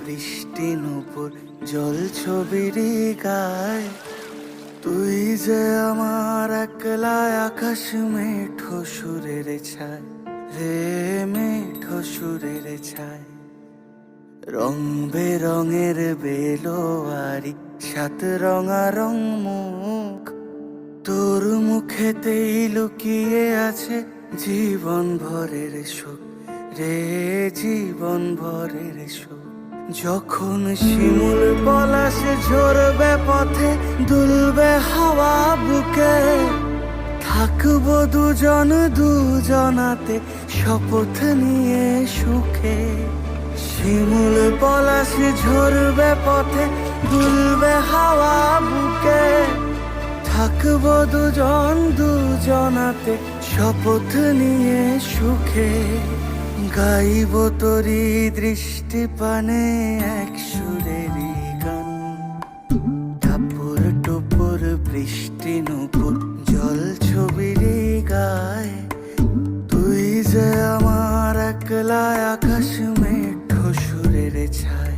বৃষ্টি নুপুর জল ছবির গায়। তুই যে আমার একলা আকাশ মেঠো সুরের ছায় রে, মেঠো সুরের ছায়। রং বেরঙের বেলোয়ারি সাত রঙা মুখ, তোর মুখেতেই লুকিয়ে আছে জীবন ভরের সুখ রে, জীবন ভরের সুখ। যখন শিমুল পলাশ ঝরবে পথে, দুলবে হাওয়া বুকে, থাকবো দুজন দুজনাতে শপথ নিয়ে সুখে। শিমুল পলাশ ঝরবে পথে, দুলবে হাওয়া বুকে, থাকবো দুজন দুজনাতে শপথ নিয়ে সুখে। গাইব তোরি দৃষ্টি পানে এক সুরেরই গান। টাপুর টুপুর বৃষ্টি নুপুর জল ছবির গায়। তুই যে আমার একলা আকাশ মেঠো সুরের ছায়।